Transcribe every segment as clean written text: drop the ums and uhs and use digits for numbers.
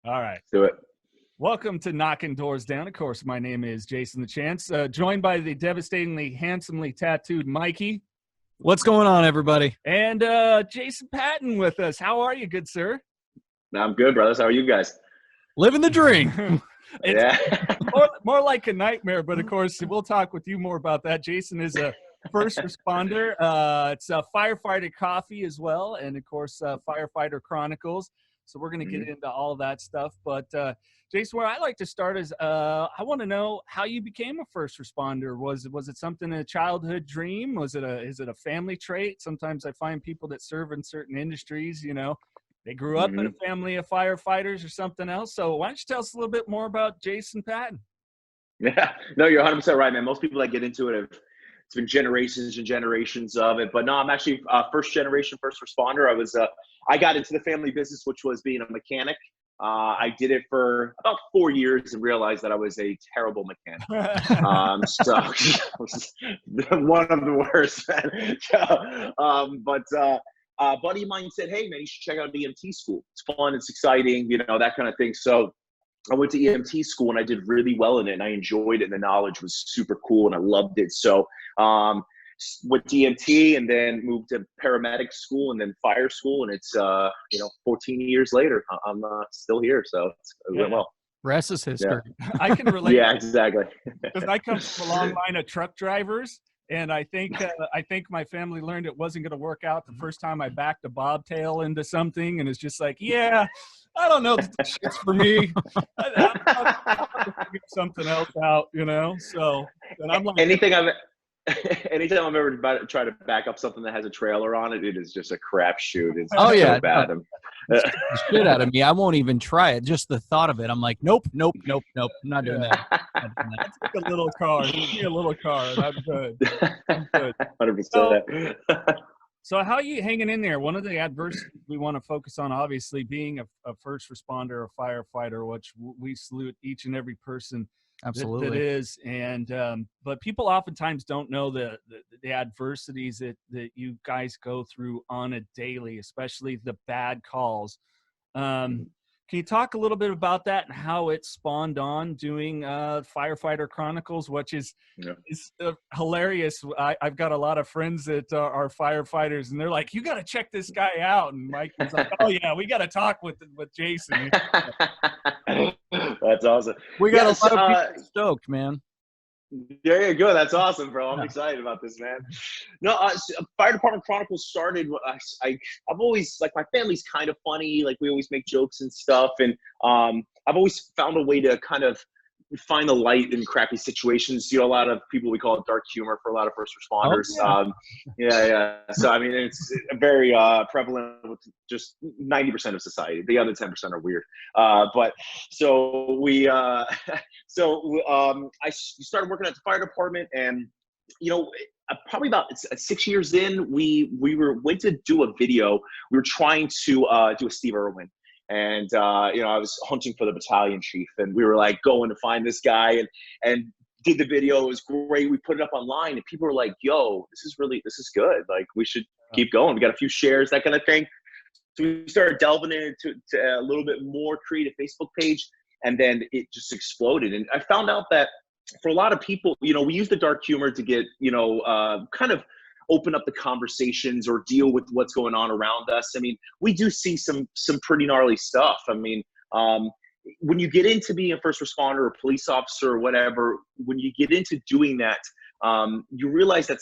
All right. Do it. Welcome to Knockin Doorz Down. Of course, my name is Jason the Chance, joined by the devastatingly handsomely tattooed Mikey. What's going on, everybody? And Jason Patton with us. How are you, good sir? I'm good, brothers. How are you guys? Living the dream. Yeah. more like a nightmare, but of course, we'll talk with you more about that. Jason is a first responder. It's a Firefighter Coffee as well, and of course, Firefighter Chronicles. So we're going to get into all that stuff. But Jason, where I like to start is I want to know how you became a first responder. Was it something, a childhood dream? Is it a family trait? Sometimes I find people that serve in certain industries, you know, they grew up in a family of firefighters or something else. So why don't you tell us a little bit more about Jason Patton? Yeah, no, you're 100% right, man. Most people that get into it it's been generations and generations of it. But no, I'm actually first generation first responder. I got into the family business, which was being a mechanic. I did it for about 4 years and realized that I was a terrible mechanic. So one of the worst. But a buddy of mine said, "Hey, man, you should check out EMT school. It's fun, it's exciting, you know, that kind of thing." So I went to EMT school and I did really well in it, and I enjoyed it, and the knowledge was super cool and I loved it. So went to EMT and then moved to paramedic school and then fire school, and it's 14 years later I'm still here, so it went well. Rest is history. Yeah. I can relate. Yeah, exactly. Because I come from a long line of truck drivers, and I think my family learned it wasn't going to work out the first time I backed a bobtail into something, and it's just like, yeah, I don't know if this shit's for me. I'm figure something else out, you know. So, and I'm like, anytime I've ever tried to back up something that has a trailer on it, it is just a crapshoot. It's so bad. Shit out of me. I won't even try it. Just the thought of it, I'm like, nope. I'm not doing that. I took a little car. Give me a little car, and I'm good. 100%. So how are you hanging in there? One of the adversities we want to focus on, obviously, being a first responder, a firefighter, which we salute each and every person. Absolutely. That is. And but people oftentimes don't know the adversities that you guys go through on a daily, especially the bad calls. Can you talk a little bit about that and how it spawned on doing Firefighter Chronicles, which is hilarious. I've got a lot of friends that are firefighters, and they're like, "You got to check this guy out." And Mike was like, "Oh yeah, we got to talk with Jason." That's awesome. We got a lot of people stoked, man. Yeah, good. That's awesome, bro. I'm excited about this, man. No, Fire Department Chronicles started. I've always, like, my family's kind of funny. Like, we always make jokes and stuff, and I've always found a way to kind of find the light in crappy situations. You know, a lot of people, we call it dark humor for a lot of first responders. Oh, yeah. So I mean, it's very prevalent with just 90% of society. The other 10% are weird. But so I started working at the fire department, and you know, probably about 6 years in, we went to do a video. We were trying to do a Steve Irwin. And, I was hunting for the battalion chief, and we were like going to find this guy and did the video. It was great. We put it up online, and people were like, "Yo, this is good. Like, we should keep going." We got a few shares, that kind of thing. So we started delving into a little bit more, create a Facebook page, and then it just exploded. And I found out that for a lot of people, you know, we use the dark humor to get, kind of open up the conversations or deal with what's going on around us. I mean, we do see some pretty gnarly stuff. I mean, when you get into being a first responder or police officer or whatever, when you get into doing that, you realize that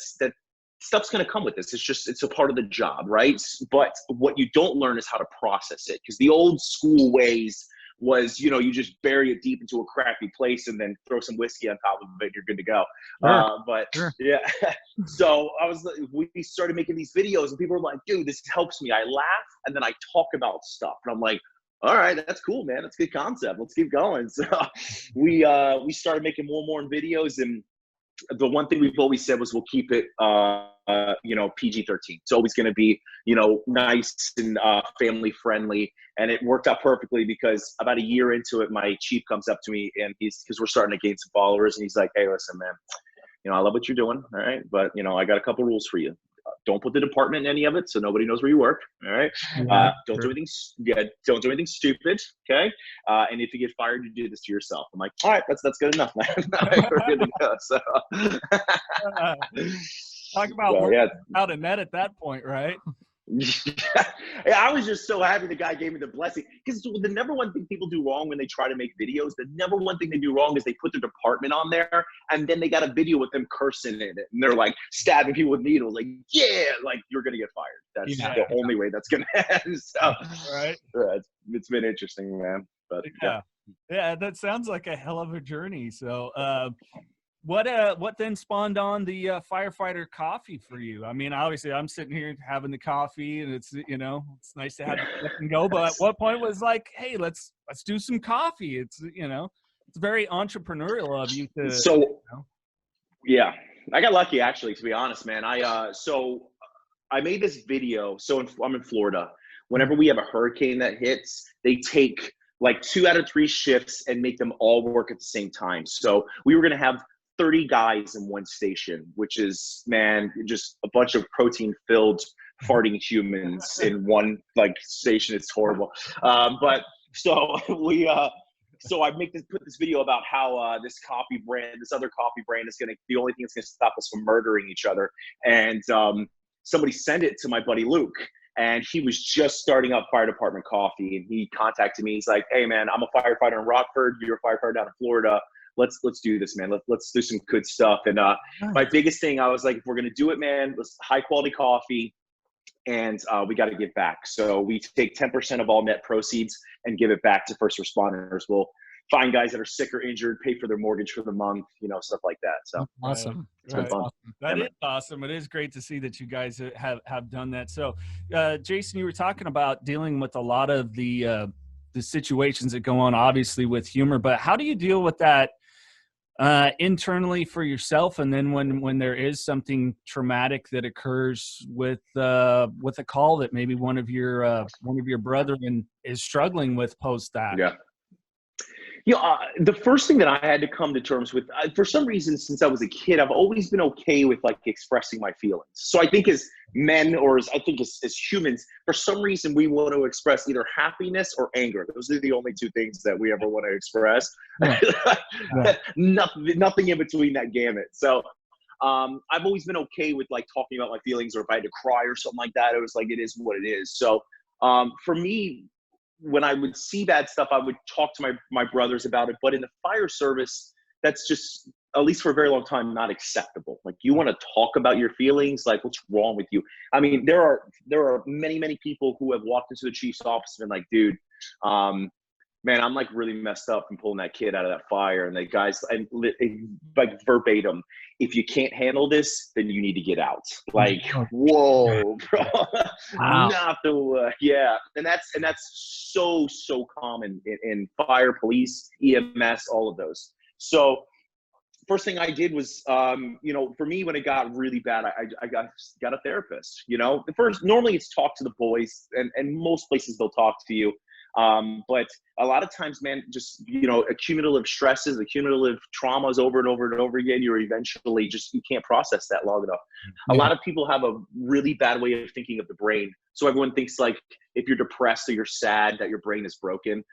stuff's going to come with this. It's a part of the job, right? But what you don't learn is how to process it, because the old school ways was, you know, you just bury it deep into a crappy place and then throw some whiskey on top of it, you're good to go. Sure. Yeah. So we started making these videos, and people were like, "Dude, this helps me. I laugh and then I talk about stuff." And I'm like, "All right, that's cool, man. That's a good concept. Let's keep going." So we started making more and videos, and the one thing we've always said was we'll keep it, PG-13. It's always going to be, nice and family friendly. And it worked out perfectly, because about a year into it, my chief comes up to me, and because we're starting to gain some followers, and he's like, "Hey, listen, man, I love what you're doing. All right. But, I got a couple rules for you. Don't put the department in any of it, so nobody knows where you work. All right. Don't do anything. Yeah, don't do anything stupid. Okay. And if you get fired, you do this to yourself. I'm like, all right, that's good enough, man. We're good to go. So. Talk about working out a net at that point, right? Yeah, I was just so happy the guy gave me the blessing, because the number one thing people do wrong when they try to make videos, the number one thing they do wrong is they put their department on there, and then they got a video with them cursing in it, and they're like stabbing people with needles, like, yeah, like you're gonna get fired. That's the only way that's gonna end. So, right? It's been interesting, man. But yeah, that sounds like a hell of a journey. So, what then spawned on the firefighter coffee for you? I mean, obviously I'm sitting here having the coffee, and it's, you know, it's nice to have it and go, but at what point was like, hey, let's do some coffee? It's, you know, it's very entrepreneurial of you to, so you know. Yeah, I got lucky, actually, to be honest, man. So I made this video. So I'm in Florida. Whenever we have a hurricane that hits, they take like 2 out of 3 shifts and make them all work at the same time. So we were going to have 30 guys in one station, which is, man, just a bunch of protein-filled farting humans in one like station. It's horrible. But so so I put this video about how this other coffee brand is the only thing that's gonna stop us from murdering each other. And somebody sent it to my buddy Luke, and he was just starting up Fire Dept Coffee, and he contacted me. He's like, hey man, I'm a firefighter in Rockford. You're a firefighter down in Florida. Let's do this, man. Let's do some good stuff. And my biggest thing, I was like, if we're gonna do it, man, let's high quality coffee, and we got to give back. So we take 10% of all net proceeds and give it back to first responders. We'll find guys that are sick or injured, pay for their mortgage for the month, you know, stuff like that. So awesome. It's been fun. That is awesome. It is great to see that you guys have done that. So, Jason, you were talking about dealing with a lot of the situations that go on, obviously with humor, but how do you deal with that internally for yourself, and then when there is something traumatic that occurs with a call that maybe one of your brethren is struggling with post that? Yeah. You know, the first thing that I had to come to terms with, for some reason, since I was a kid, I've always been okay with like expressing my feelings. So I think as men, or as humans, for some reason, we want to express either happiness or anger. Those are the only 2 things that we ever want to express. Yeah. Nothing in between that gamut. So I've always been okay with like talking about my feelings, or if I had to cry or something like that, it was like, it is what it is. So for me, when I would see bad stuff, I would talk to my brothers about it. But in the fire service, that's just, at least for a very long time, not acceptable. Like, you want to talk about your feelings, like, what's wrong with you? I mean, there are many people who have walked into the chief's office and been like, dude, man, I'm like really messed up from pulling that kid out of that fire. And the guys, like verbatim, if you can't handle this, then you need to get out. Like, whoa, bro. Wow. Yeah. And that's so common in fire, police, EMS, all of those. So first thing I did was, you know, for me, when it got really bad, I got a therapist. You know, normally it's talk to the boys, and most places they'll talk to you. But a lot of times, man, just, you know, accumulative stresses, accumulative traumas over and over and over again, you're eventually you can't process that long enough. Yeah. A lot of people have a really bad way of thinking of the brain. So everyone thinks like, if you're depressed or you're sad, that your brain is broken,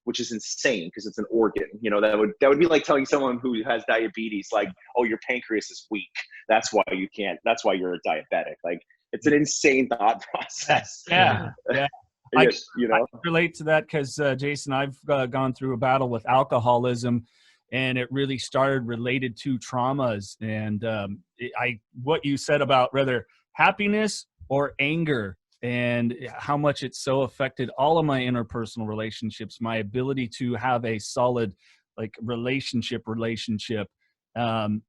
which is insane, because it's an organ. You know, that would be like telling someone who has diabetes, like, oh, your pancreas is weak. That's why you're a diabetic. Like, it's an insane thought process. Yeah. I relate to that because, Jason, I've gone through a battle with alcoholism, and it really started related to traumas. And what you said about whether happiness or anger, and how much it so affected all of my interpersonal relationships, my ability to have a solid like relationship. And,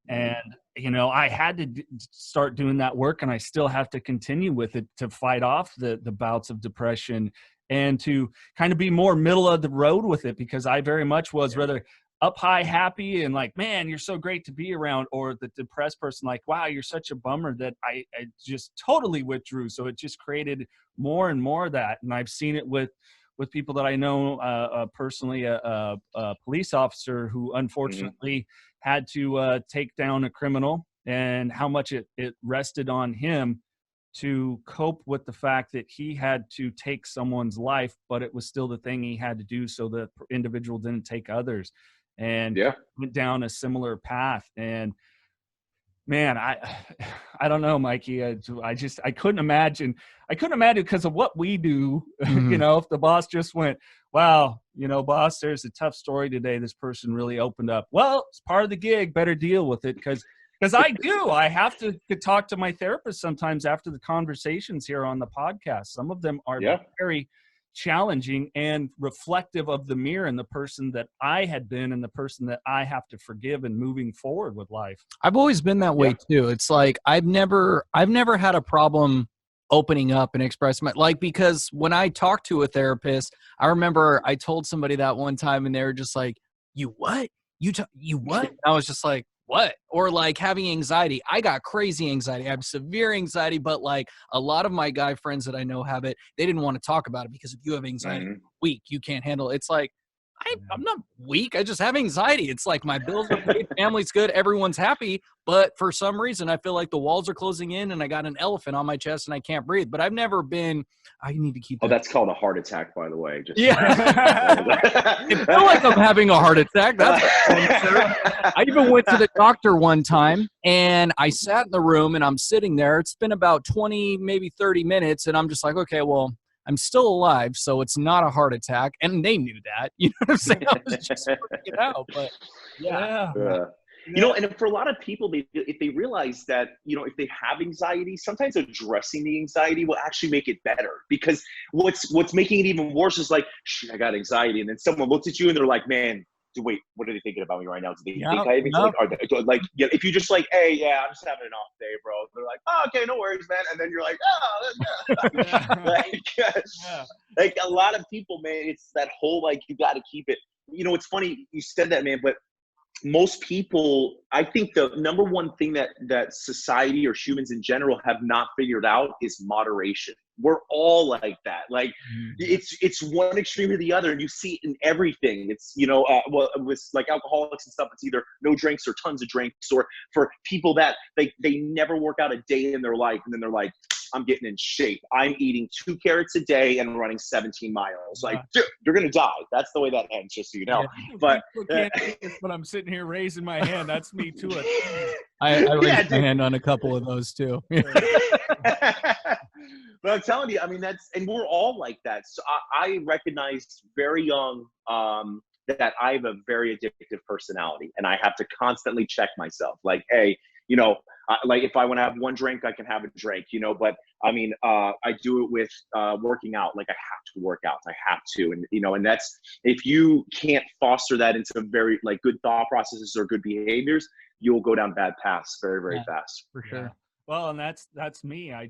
you know, I had to start doing that work, and I still have to continue with it to fight off the bouts of depression, and to kind of be more middle of the road with it, because I very much was rather up high, happy, and like, man, you're so great to be around, or the depressed person, like, wow, you're such a bummer, that I just totally withdrew. So it just created more and more of that. And I've seen it with people that I know personally, a police officer who unfortunately had to take down a criminal, and how much it rested on him to cope with the fact that he had to take someone's life, but it was still the thing he had to do so the individual didn't take others, and went down a similar path. And man, I don't know, Mikey. I couldn't imagine because of what we do, you know, if the boss just went, wow, you know, boss, there's a tough story today. This person really opened up. Well, it's part of the gig. Better deal with it. Because I have to talk to my therapist sometimes after the conversations here on the podcast. Some of them are very challenging and reflective of the mirror and the person that I had been and the person that I have to forgive and moving forward with life. I've always been that way too. It's like I've never had a problem opening up and expressing because when I talk to a therapist, I remember I told somebody that one time and they were just like, "You what? You what?" And I was just like, what? Or like having anxiety. I got crazy anxiety. I have severe anxiety, but like a lot of my guy friends that I know have it, they didn't want to talk about it because if you have anxiety, you're weak, you can't handle it. It's like, I'm not weak. I just have anxiety. It's like my bills are paid, family's good, everyone's happy. But for some reason, I feel like the walls are closing in and I got an elephant on my chest and I can't breathe. But I've never been, I need to keep that. Oh, that's called a heart attack, by the way. Just I feel like I'm having a heart attack. That's I even went to the doctor one time and I sat in the room and I'm sitting there. It's been about 20, maybe 30 minutes. And I'm just like, okay, well, I'm still alive, so it's not a heart attack. And they knew that. You know what I'm saying? I was just working it out. But yeah. You know, and for a lot of people, if they realize that, you know, if they have anxiety, sometimes addressing the anxiety will actually make it better. Because what's making it even worse is like, shit, I got anxiety. And then someone looks at you and they're like, man, wait, what are they thinking about me right now? Do they think I have anxiety? Like, if you just like, hey, yeah, I'm just having an off day, bro. They're like, oh, okay, no worries, man. And then you're like, oh, like a lot of people, man, it's that whole, like, you got to keep it. You know, it's funny you said that, man, but most people, I think the number one thing that society or humans in general have not figured out is moderation. We're all like that. Like it's one extreme or the other, and you see it in everything. It's, you know, well, with like alcoholics and stuff, it's either no drinks or tons of drinks, or for people that they never work out a day in their life, and then they're like, I'm getting in shape. I'm eating 2 carrots a day and running 17 miles. Like, dude, you're going to die. That's the way that ends, just so you know. But I'm sitting here raising my hand. That's me too. I raised my hand on a couple of those too. But I'm telling you, I mean, and we're all like that. So I recognized very young that I have a very addictive personality, and I have to constantly check myself. Like, hey, you know, like if I want to have one drink, I can have a drink, you know, but I mean, I do it with working out. Like I have to work out. I have to. And, you know, and that's, if you can't foster that into very like good thought processes or good behaviors, you'll go down bad paths very, very fast. For sure. Yeah. Well, and that's me. I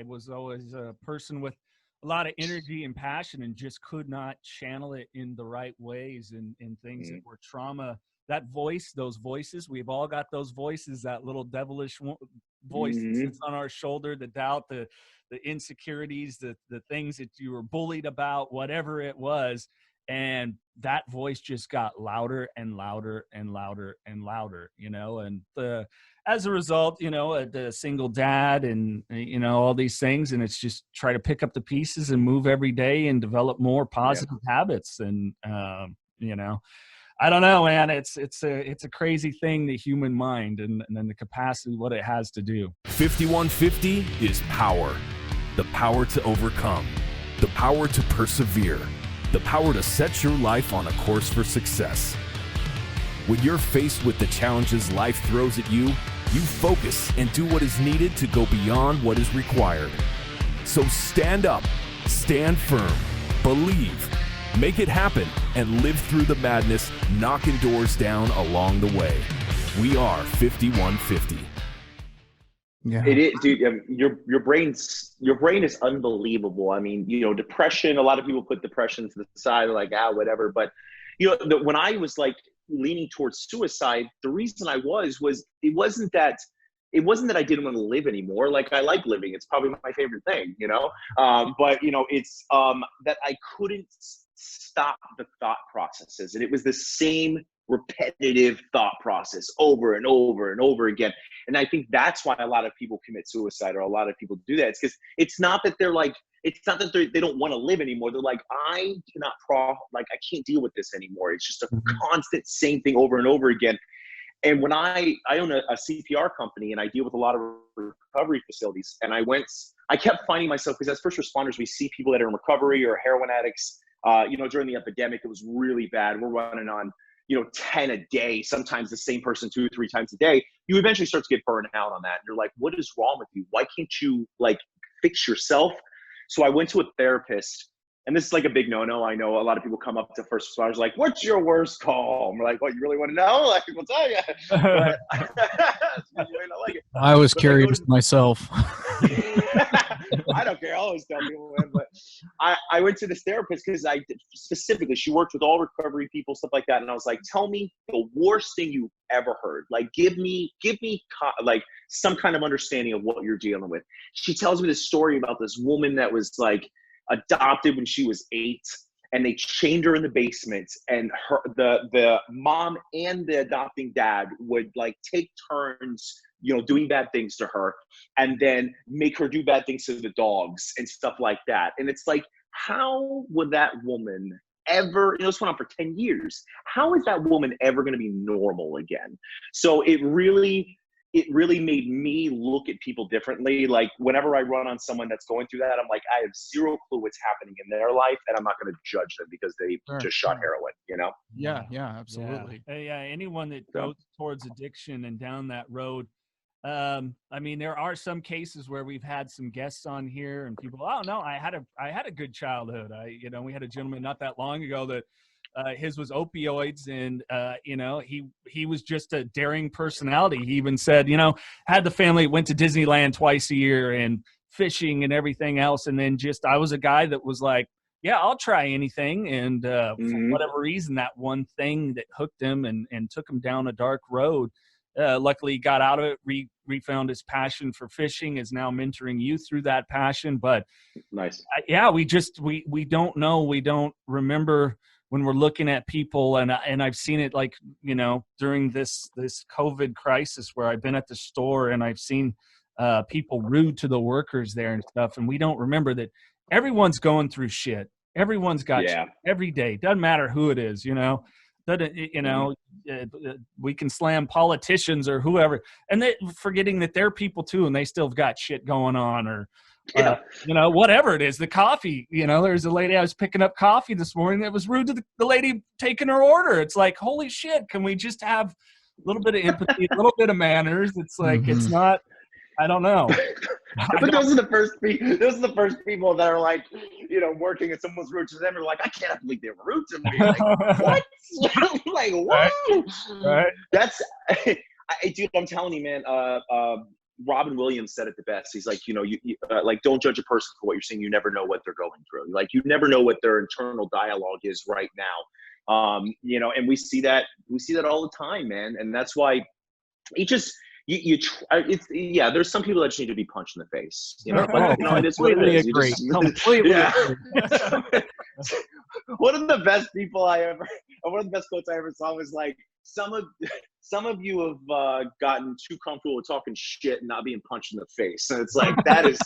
was always a person with a lot of energy and passion and just could not channel it in the right ways and things that were trauma. That voice, those voices, we've all got those voices, that little devilish voice that sits on our shoulder, the doubt, the insecurities, the things that you were bullied about, whatever it was. And that voice just got louder and louder and louder and louder, you know, and as a result, you know, the single dad and, you know, all these things. And it's just try to pick up the pieces and move every day and develop more positive habits. And, you know, I don't know, man. It's a crazy thing, the human mind and then the capacity, what it has to do. 5150 is power. The power to overcome. The power to persevere. The power to set your life on a course for success. When you're faced with the challenges life throws at you, you focus and do what is needed to go beyond what is required. So stand up, stand firm, believe, make it happen, and live through the madness, knocking doors down along the way. We are 5150. Yeah. It is, dude. Your brain is unbelievable. I mean, you know, depression. A lot of people put depression to the side, like whatever. But you know, when I was like leaning towards suicide, the reason I was it wasn't that I didn't want to live anymore. Like I like living. It's probably my favorite thing, you know. But you know, it's that I couldn't stop the thought processes, and it was the same repetitive thought process over and over and over again. And I think that's why a lot of people commit suicide, or a lot of people do that. It's because it's not that they're like, it's not that they don't want to live anymore. They're like, I can't deal with this anymore. It's just a constant same thing over and over again. And when I own a CPR company, and I deal with a lot of recovery facilities, and I kept finding myself, because as first responders, we see people that are in recovery or heroin addicts. During the epidemic, it was really bad. We're running on, 10 a day, sometimes the same person 2 or 3 times a day. You eventually start to get burned out on that. And you're like, what is wrong with you? Why can't you fix yourself? So I went to a therapist. And this is like a big no-no. I know a lot of people come up to first responders like, what's your worst call? And we're like, what, you really want to know? Like, we'll tell you. But, I was curious myself. I don't care. I always tell people, man. But I went to this therapist because specifically, she worked with all recovery people, stuff like that. And I was like, tell me the worst thing you ever heard. Like, give me like some kind of understanding of what you're dealing with. She tells me this story about this woman that was like adopted when she was 8, and they chained her in the basement, and the mom and the adopting dad would like take turns, doing bad things to her, and then make her do bad things to the dogs and stuff like that. And it's like, how would that woman ever, this went on for 10 years. How is that woman ever going to be normal again? So it really made me look at people differently. Like, whenever I run on someone that's going through that, I'm like, I have zero clue what's happening in their life, and I'm not going to judge them because they just shot heroin, Yeah, absolutely. Yeah, anyone that goes towards addiction and down that road. There are some cases where we've had some guests on here, and people, oh no, I had a good childhood. We had a gentleman not that long ago that his was opioids, and he was just a daring personality. He even said, had the family, went to Disneyland twice a year and fishing and everything else, and then I was a guy that was like, yeah, I'll try anything. And for whatever reason, that one thing that hooked him and took him down a dark road. Luckily, he got out of it, refound his passion for fishing, is now mentoring youth through that passion. But nice. We don't know. We don't remember when we're looking at people. And I've seen it during this COVID crisis, where I've been at the store and I've seen people rude to the workers there and stuff. And we don't remember that everyone's going through shit. Everyone's got shit every day. Doesn't matter who it is, we can slam politicians or whoever, and they forgetting that they're people too, and they still have got shit going on, or whatever it is. The coffee, there's a lady, I was picking up coffee this morning that was rude to the lady taking her order. It's like, holy shit, can we just have a little bit of empathy, a little bit of manners? It's like, it's not, I don't know. But those are the first people that are like, working, and someone's rude to them. They're like, I can't believe they were rude to me. Like, what? Like, what? Right. That's, dude, I'm telling you, man. Robin Williams said it the best. He's like, you like, don't judge a person for what you're seeing. You never know what they're going through. Like, you never know what their internal dialogue is right now. And we see that all the time, man. And that's why there's some people that just need to be punched in the face. It is what it is. Completely agree. One of the best quotes I ever saw was like, some of you have gotten too comfortable with talking shit and not being punched in the face. And it's like, that is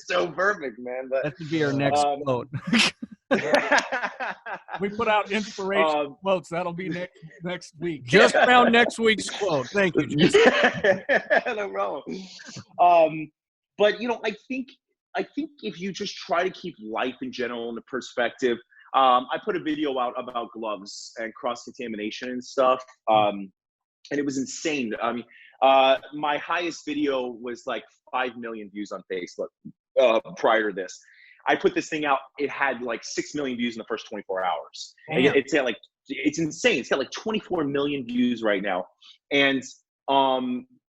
so perfect, man. But that could be our next quote. We put out inspirational quotes. That'll be next week. Just found next week's quote. Thank you, Jason. No problem. But I think if you just try to keep life in general in perspective, I put a video out about gloves and cross-contamination and stuff, and it was insane. My highest video was like 5 million views on Facebook prior to this. I put this thing out. It had like 6 million views in the first 24 hours. It's insane. It's got like 24 million views right now. And,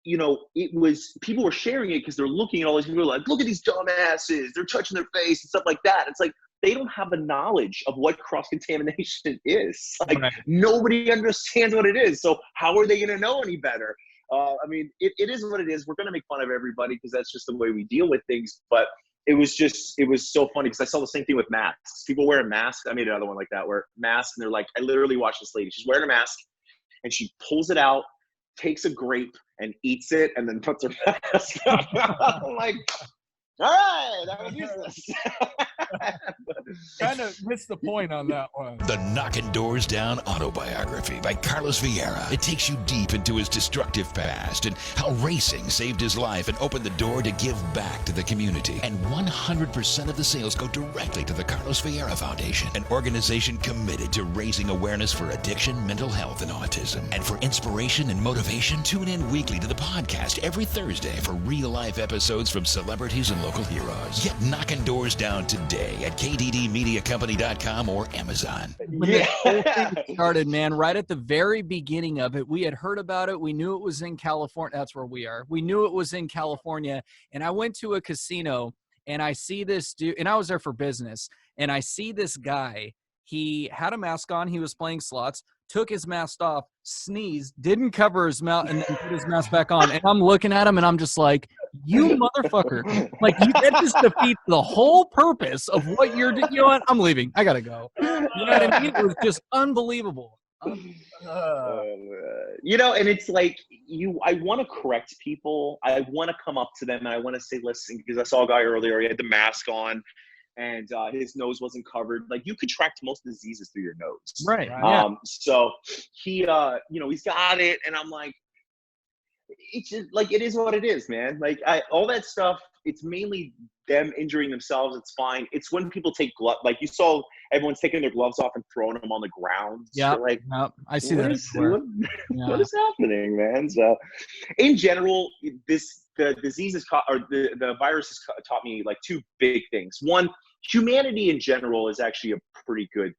it was, people were sharing it because they're looking at all these people like, look at these dumbasses. They're touching their face and stuff like that. It's like, they don't have the knowledge of what cross-contamination is. Like, nobody understands what it is. So how are they going to know any better? It is what it is. We're going to make fun of everybody because that's just the way we deal with things. But it was so funny because I saw the same thing with masks. People wearing masks. I made another one like that where masks, and they're like, I literally watched this lady. She's wearing a mask, and she pulls it out, takes a grape, and eats it, and then puts her mask on. I'm like, all right, I would use this. Kind of missed the point on that one. The Knockin Doorz Down autobiography by Carlos Vieira. It takes you deep into his destructive past and how racing saved his life and opened the door to give back to the community. And 100% of the sales go directly to the Carlos Vieira Foundation, an organization committed to raising awareness for addiction, mental health, and autism. And for inspiration and motivation, tune in weekly to the podcast every Thursday for real-life episodes from celebrities and local heroes. Get Knockin Doorz Down today at kddmediacompany.com or Amazon. When the whole thing started, man, right at the very beginning of it, we had heard about it. We knew it was in California. That's where we are. We knew it was in California. And I went to a casino and I see this dude, and I was there for business. And I see this guy. He had a mask on. He was playing slots, took his mask off, sneezed, didn't cover his mouth, and then put his mask back on. And I'm looking at him and I'm just like, you motherfucker. Like, that just defeats the whole purpose of what you're doing. You know what? I'm leaving. I got to go. You know what I mean? It was just unbelievable. You know, and it's like, I want to correct people. I want to come up to them and I want to say, listen, because I saw a guy earlier, he had the mask on and his nose wasn't covered. Like, you contract most diseases through your nose. Right. Yeah. So he, you know, he's got it. And I'm like, it's just like, it is what it is, man. Like, all that stuff, it's mainly them injuring themselves. It's fine. It's when people take gloves, like you saw everyone's taking their gloves off and throwing them on the ground. Yeah. So like, I see that. What is happening, man? So in general, the disease is or the virus has taught me like two big things. One, humanity in general is actually a pretty good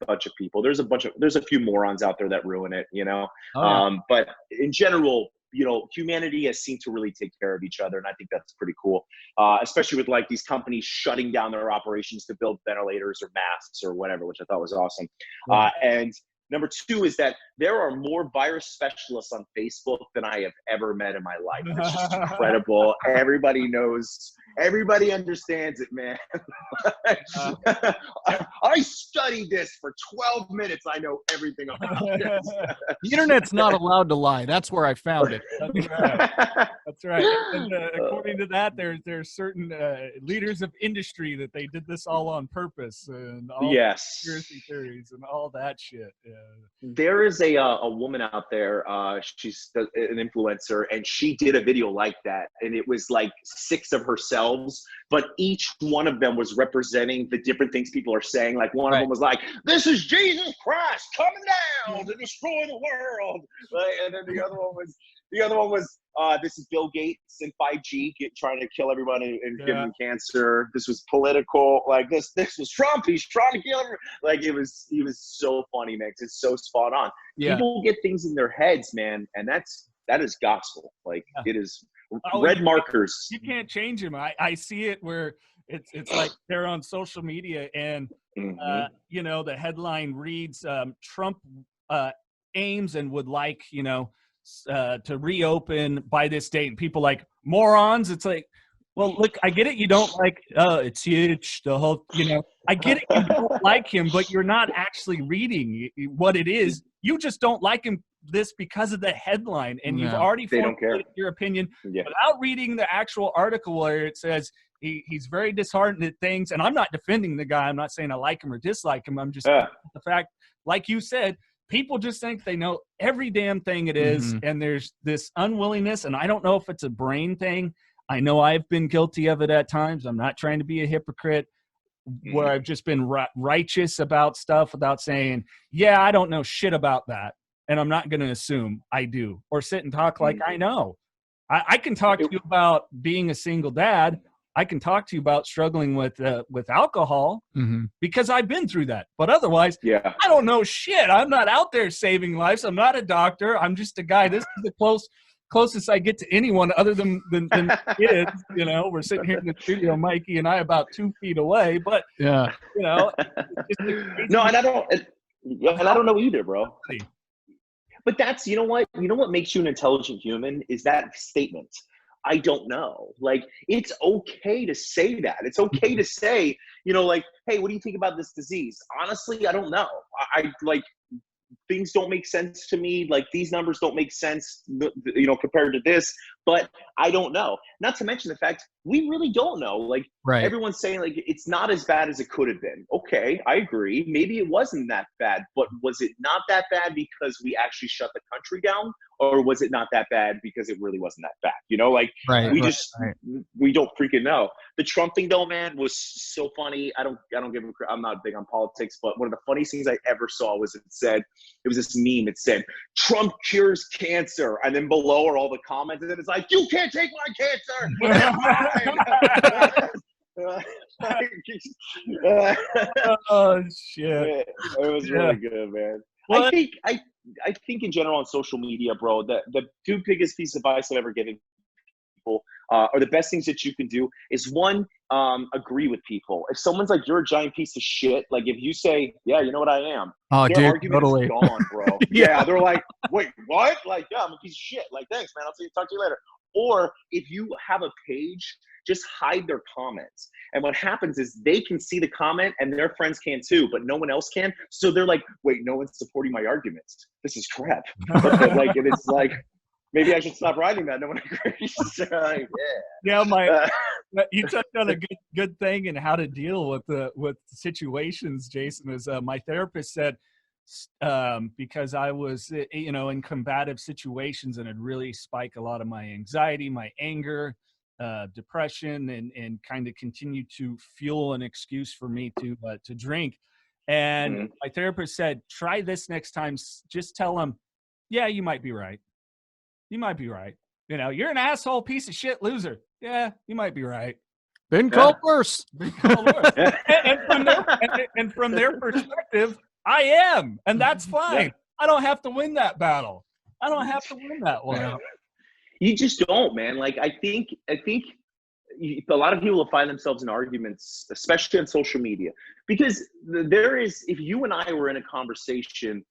bunch of people. There's a few morons out there that ruin it, you know. But in general, you know, humanity has seemed to really take care of each other, and I think that's pretty cool. Especially with like these companies shutting down their operations to build ventilators or masks or whatever, which I thought was awesome. And number two is that there are more virus specialists on Facebook than I have ever met in my life. It's just incredible. Everybody knows. Everybody understands it, man. I studied this for 12 minutes. I know everything about this. The internet's not allowed to lie. That's where I found it. That's right. That's right. And, according to that, there's certain leaders of industry that they did this all on purpose, and all conspiracy theories and all that shit. Yeah. There is a woman out there. She's an influencer, and she did a video like that, and it was like 6 of herself, but each one of them was representing the different things people are saying. Like one of them was like, "This is Jesus Christ coming down to destroy the world," and then the other one was, "This is Bill Gates and 5G trying to kill everybody and give them cancer. This was political. Like this was Trump. He's trying to kill everyone." Like he was so funny, man. It's so spot on. Yeah. People get things in their heads, man, and that is gospel. Like it is red markers. You can't change them. I see it where it's like they're on social media and you know, the headline reads Trump aims and would like, you know, to reopen by this date, and people like morons. It's like, well, look, I get it. You don't like, it's huge. The whole, you know, I get it. You don't like him, but you're not actually reading what it is. You just don't like him this because of the headline, and you've already formulated your opinion without reading the actual article where it says he's very disheartened at things. And I'm not defending the guy. I'm not saying I like him or dislike him. I'm just the fact, like you said, people just think they know every damn thing it is, and there's this unwillingness, and I don't know if it's a brain thing. I know I've been guilty of it at times. I'm not trying to be a hypocrite, where I've just been righteous about stuff without saying, yeah, I don't know shit about that, and I'm not going to assume I do, or sit and talk like I know. I can talk to you about being a single dad. I can talk to you about struggling with alcohol because I've been through that. But otherwise, I don't know shit. I'm not out there saving lives. I'm not a doctor. I'm just a guy. This is the closest I get to anyone other than kids. You know, we're sitting here in the studio, Mikey and I, about 2 feet away. But you know, no, and I don't know either, bro. But that's, you know what makes you an intelligent human is that statement. I don't know. Like, it's okay to say that. It's okay to say, you know, like, hey, what do you think about this disease? Honestly, I don't know. I like, things don't make sense to me. Like, these numbers don't make sense, you know, compared to this, but I don't know. Not to mention the fact we really don't know. Like, Right. everyone's saying like it's not as bad as it could have been. Okay, I agree. Maybe it wasn't that bad, but was it not that bad because we actually shut the country down, or was it not that bad because it really wasn't that bad? You know, like, we don't freaking know. The Trump thing though, man, was so funny. I'm not big on politics, but one of the funniest things I ever saw was it was this meme. It said, "Trump cures cancer," and then below are all the comments, and it's like, "You can't take my cancer." Oh shit! It was really good, man. Well, I think in general on social media, bro, the two biggest pieces of advice I've ever given people, or the best things that you can do, is one, agree with people. If someone's like, "You're a giant piece of shit," like, if you say, "Yeah, you know what I am," their argument is gone, bro. Yeah, they're like, "Wait, what?" Like, "Yeah, I'm a piece of shit." Like, "Thanks, man. Talk to you later." Or if you have a page, just hide their comments. And what happens is they can see the comment and their friends can too, but no one else can. So they're like, "Wait, no one's supporting my arguments. This is crap." Like, and it's like, maybe I should stop writing that. No one agrees. You touched on a good thing and how to deal with situations, Jason. Is my therapist said, because I was, you know, in combative situations, and it really spiked a lot of my anxiety, my anger, depression, and kind of continued to fuel an excuse for me to drink. And my therapist said, "Try this next time. Just tell them, yeah, you might be right. You might be right. You know, you're an asshole, piece of shit, loser. Yeah, you might be right. Been called worse." And from their perspective, I am, and that's fine. Yeah. I don't have to win that battle. I don't have to win that one. Yeah. You just don't, man. Like, I think a lot of people will find themselves in arguments, especially on social media, because if you and I were in a conversation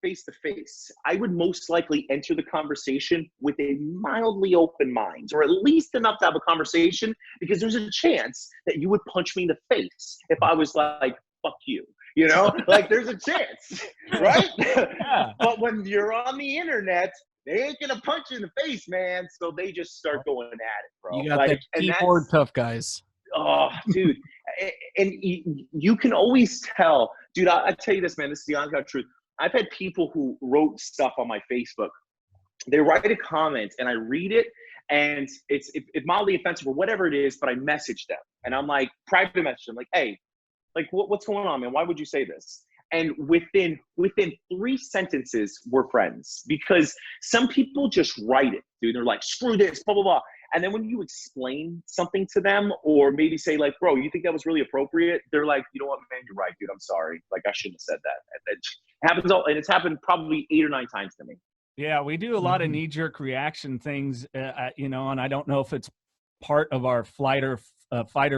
face to face, I would most likely enter the conversation with a mildly open mind, or at least enough to have a conversation, because there's a chance that you would punch me in the face if I was like, "Fuck you." You know, like, there's a chance, right? Yeah. But when you're on the internet, they ain't gonna punch you in the face, man. So they just start going at it, bro. You got like, the keyboard tough guys. Oh, dude. And you can always tell, dude. I tell you this, man. This is the honest God truth. I've had people who wrote stuff on my Facebook. They write a comment, and I read it, and it's mildly offensive or whatever it is. But I message them, and I'm like, private message them, like, "Hey, like, what's going on, man? Why would you say this?" And within 3 sentences, we're friends, because some people just write it, dude. They're like, "Screw this, blah, blah, blah." And then when you explain something to them, or maybe say like, "Bro, you think that was really appropriate?" They're like, "You know what, man, you're right, dude. I'm sorry. Like, I shouldn't have said that." And it happens and it's happened probably 8 or 9 times to me. Yeah, we do a lot of knee-jerk reaction things, you know, and I don't know if it's part of our fight or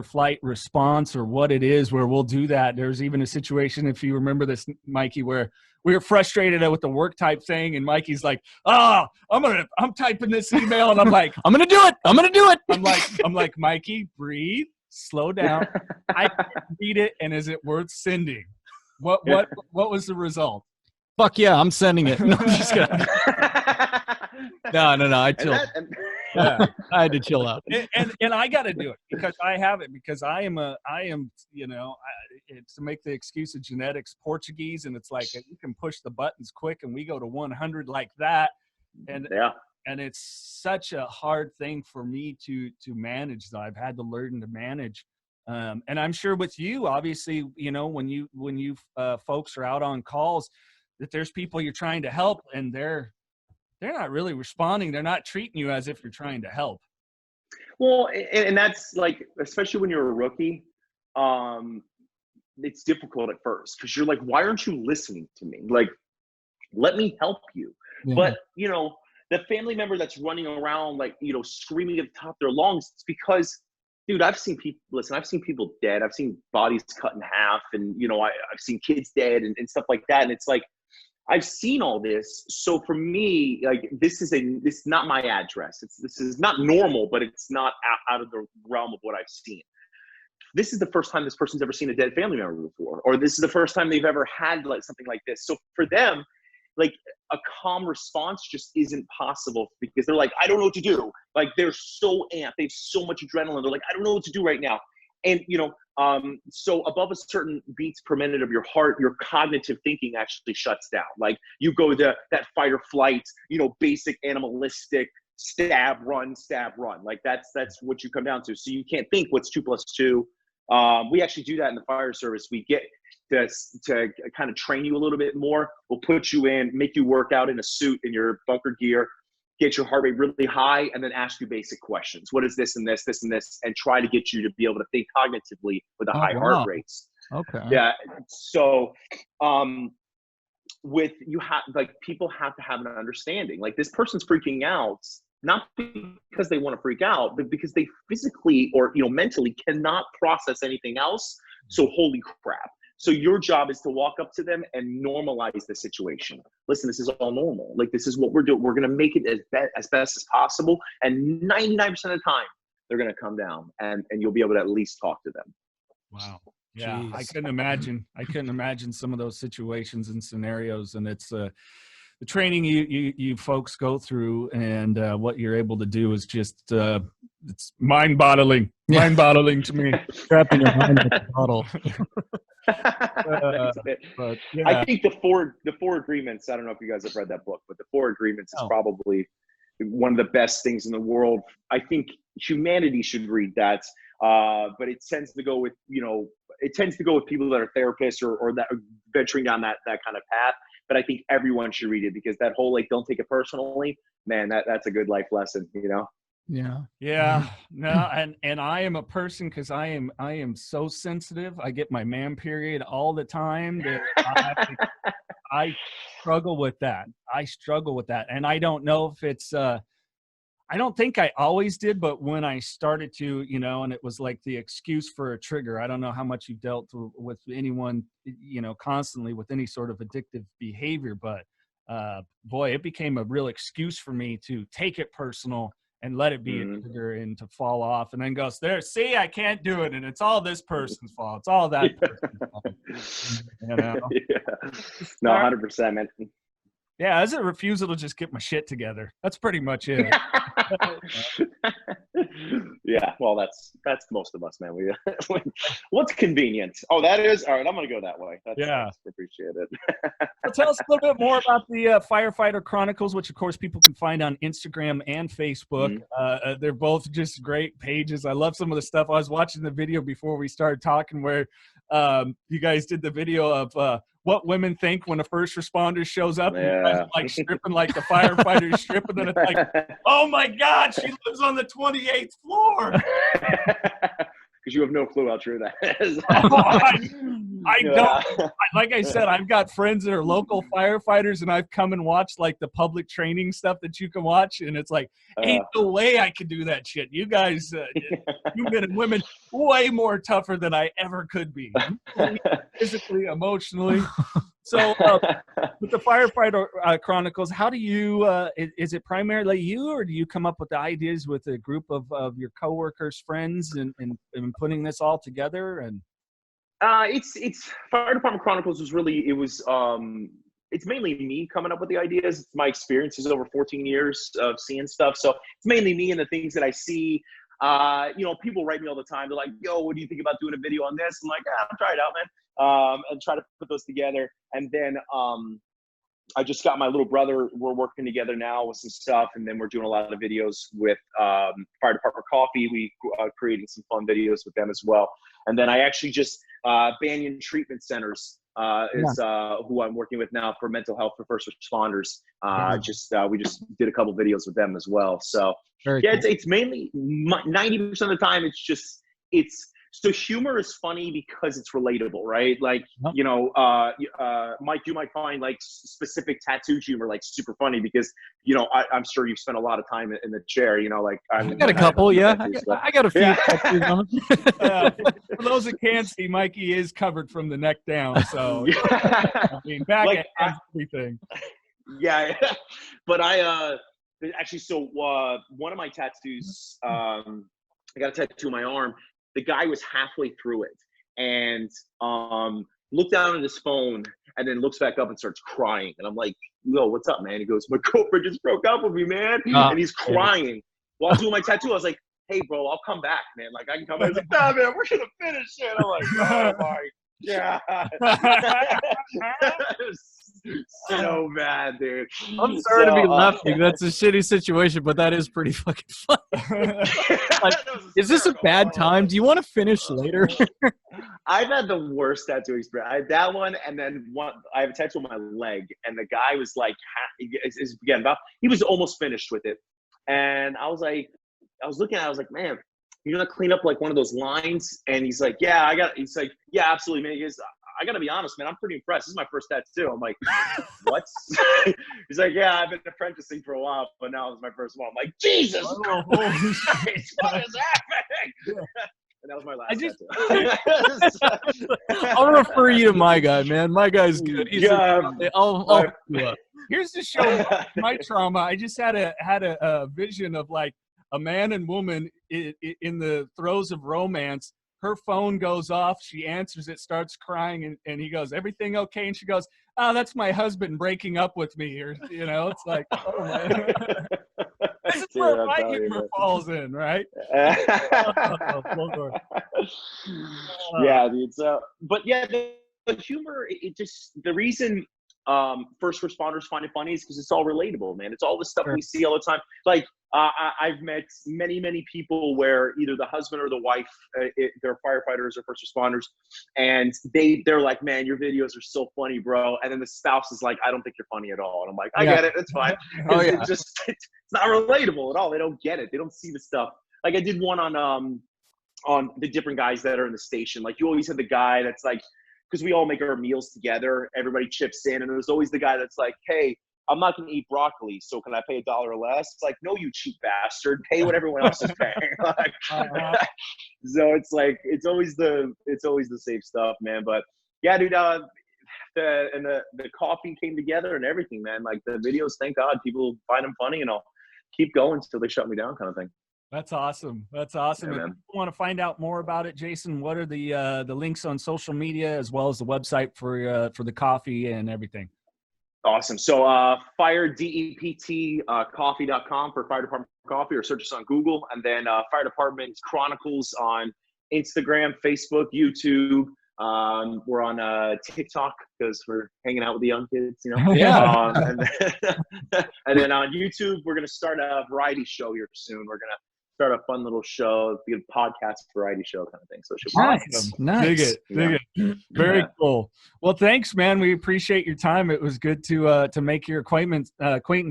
flight response or what it is, where we'll do that. There's even a situation, if you remember this, Mikey, where we were frustrated with the work type thing, and Mikey's like, "Oh, I'm typing this email," and I'm like, "I'm gonna do it. I'm like, "Mikey, breathe, slow down. I read it, and is it worth sending?" What was the result? Fuck yeah, I'm sending it. No, I'm just kidding. No. I chilled. Yeah, I had to chill out. And I got to do it because I have it, because I am, you know, to make the excuse of genetics, Portuguese, and it's like, you can push the buttons quick and we go to 100 like that. And and it's such a hard thing for me to manage, that I've had to learn to manage. And I'm sure with you, obviously, you know, when you folks are out on calls, that there's people you're trying to help, and they're not really responding. They're not treating you as if you're trying to help. Well, and that's like, especially when you're a rookie, it's difficult at first, because you're like, "Why aren't you listening to me? Like, let me help you." Yeah. But, you know, the family member that's running around, like, you know, screaming at the top of their lungs, it's because, dude, I've seen people dead. I've seen bodies cut in half, and, you know, I've seen kids dead and stuff like that. And it's like, I've seen all this. So for me, like, this is not my address. This is not normal, but it's not out of the realm of what I've seen. This is the first time this person's ever seen a dead family member before, or this is the first time they've ever had like something like this. So for them, like, a calm response just isn't possible, because they're like, I don't know what to do. Like, they're so amped. They have so much adrenaline. They're like, I don't know what to do right now. And, so above a certain beats per minute of your heart, your cognitive thinking actually shuts down. Like, you go to that fight or flight, basic animalistic stab, run. Like, that's what you come down to. So you can't think what's 2 + 2. We actually do that in the fire service. We get to kind of train you a little bit more. We'll put you in, make you work out in a suit in your bunker gear, get your heart rate really high, and then ask you basic questions. What is this and this, this and this, and try to get you to be able to think cognitively with the high heart rates. Okay. Yeah. So, people have to have an understanding. Like, this person's freaking out, not because they want to freak out, but because they physically or mentally cannot process anything else. So holy crap. So your job is to walk up to them and normalize the situation. Listen, this is all normal. Like, this is what we're doing. We're going to make it as best as possible. And 99% of the time, they're going to come down, and you'll be able to at least talk to them. Wow. Yeah. Jeez. I couldn't imagine some of those situations and scenarios. And it's the training you folks go through, and what you're able to do is just, it's mind-boggling to me. Trapping your mind in a bottle. But, yeah. I think the four agreements, I don't know if you guys have read that book, but the 4 agreements is probably one of the best things in the world. I think humanity should read that. But it tends to go with, people that are therapists or that are venturing down that kind of path. But I think everyone should read it, because that whole, like, don't take it personally, man, that's a good life lesson, Yeah. No, and I am a person, because I am so sensitive. I get my man period all the time. That I struggle with that. And I don't know if it's I don't think I always did, but when I started to, and it was like the excuse for a trigger. I don't know how much you dealt with anyone, constantly with any sort of addictive behavior, but boy, it became a real excuse for me to take it personal and let it be a trigger and to fall off, and then go, there, see, I can't do it, and it's all this person's fault. It's all that person's fault. Yeah. No, 100%, man. Yeah, as a refusal to just get my shit together. That's pretty much it. Yeah, well, that's most of us, man. What's convenient? Oh, that is all right. I'm gonna go that way. That's appreciated. So tell us a little bit more about the Firefighter Chronicles, which of course people can find on Instagram and Facebook. They're both just great pages. I love some of the stuff. I was watching the video before we started talking, where you guys did the video of what women think when a first responder shows up, and you guys are, like, stripping like the firefighters strip, and then it's like, oh my God, she lives on the 28th floor. Because you have no clue how true that is. I don't. Like I said, I've got friends that are local firefighters, and I've come and watched, like, the public training stuff that you can watch, and it's like, ain't no way I could do that shit. You guys, you men and women, way more tougher than I ever could be, physically, emotionally. So with the Firefighter Chronicles, how do you, is it primarily you, or do you come up with the ideas with a group of your coworkers, friends, and putting this all together? And it's Fire Department Chronicles was really, it's mainly me coming up with the ideas. It's my experiences over 14 years of seeing stuff. So it's mainly me and the things that I see. People write me all the time. They're like, yo, what do you think about doing a video on this? I'm like, I'll try it out, man. And try to put those together. And then I just got my little brother. We're working together now with some stuff. And then we're doing a lot of videos with Fire Department Coffee. We creating some fun videos with them as well. And then I actually just, Banyan Treatment Centers is who I'm working with now for mental health for first responders. We just did a couple videos with them as well. So cool. It's mainly 90% of the time, it's So humor is funny because it's relatable, right? Like, you know, Mike, you might find like specific tattoo humor like super funny because, you know, I'm sure you've spent a lot of time in the chair, you know, like I got a couple, yeah. I got a few. Yeah. For those that can't see, Mikey is covered from the neck down, so I mean, back like, at everything. Yeah, but actually, so one of my tattoos, I got a tattoo on my arm. The guy was halfway through it and looked down at his phone and then looks back up and starts crying. And I'm like, yo, what's up, man? He goes, my girlfriend just broke up with me, man. And he's crying. While I'm doing my tattoo, I was like, hey, bro, I'll come back, man. Like, I can come back. He's like, nah, man, we're going to finish it. I'm like, oh, my God. So bad, dude. I'm sorry to be laughing. That's a shitty situation, but that is pretty fucking funny. Like, is this a bad time? Do you want to finish later? I've had the worst tattoo experience. I had that one, and then one. I have a tattoo on my leg, and the guy was like, he was almost finished with it, and I was looking at it, I was like, man, you're gonna clean up like one of those lines, and he's like, yeah, he's like, yeah, absolutely, man. He goes, I gotta be honest, man, I'm pretty impressed. This is my first tattoo. I'm like, what? He's like, yeah, I've been apprenticing for a while, but now it's my first one. I'm like, Jesus Christ, what is happening? Yeah. And that was my last tattoo. I'll refer you to my guy, man. My guy's good. He's I'll Here's to show my trauma. I just had a vision of like a man and woman in the throes of romance. Her phone goes off. She answers it, starts crying, and he goes, everything okay? And she goes, oh, that's my husband breaking up with me. Or, you know, it's like, oh, man. This is where my humor falls in, right? Yeah, dude. So, but yeah, the humor, the reason first responders find it funny is because it's all relatable, man. It's all the stuff we see all the time. Like, I've met many people where either the husband or the wife, they're firefighters or first responders, and they're like, man, your videos are so funny, bro. And then the spouse is like, I don't think you're funny at all. And I'm like, I get it. It's fine. It's not relatable at all. They don't get it. They don't see the stuff. Like I did one on the different guys that are in the station. Like you always have the guy that's like, because we all make our meals together, everybody chips in, and there's always the guy that's like, hey, I'm not going to eat broccoli, so can I pay $1 or less? It's like, no, you cheap bastard. Pay what everyone else is paying. Like, so it's like, it's always the safe stuff, man. But yeah, dude, the coffee came together and everything, man. Like the videos, thank God, people find them funny, and I'll keep going until they shut me down, kind of thing. That's awesome. That's awesome. Yeah, if you want to find out more about it, Jason, what are the links on social media as well as the website for the coffee and everything? Awesome. So Fire Dept Coffee.com for Fire Department Coffee, or search us on Google, and then Fire Dept Chronicles on Instagram, Facebook, YouTube. We're on TikTok because we're hanging out with the young kids, you know. Yeah. And then on YouTube, we're gonna start a variety show here soon. We're gonna start a fun little show, be a podcast variety show kind of thing. So it should be awesome. Nice. Dig it. Very cool. Well, thanks, man. We appreciate your time. It was good to make your acquaintance.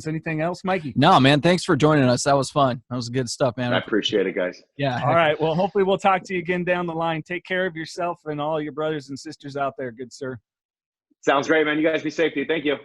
Anything else, Mikey? No, man. Thanks for joining us. That was fun. That was good stuff, man. I appreciate it, guys. Yeah. All right. Well, hopefully we'll talk to you again down the line. Take care of yourself and all your brothers and sisters out there. Good, sir. Sounds great, man. You guys be safe, dude. Thank you.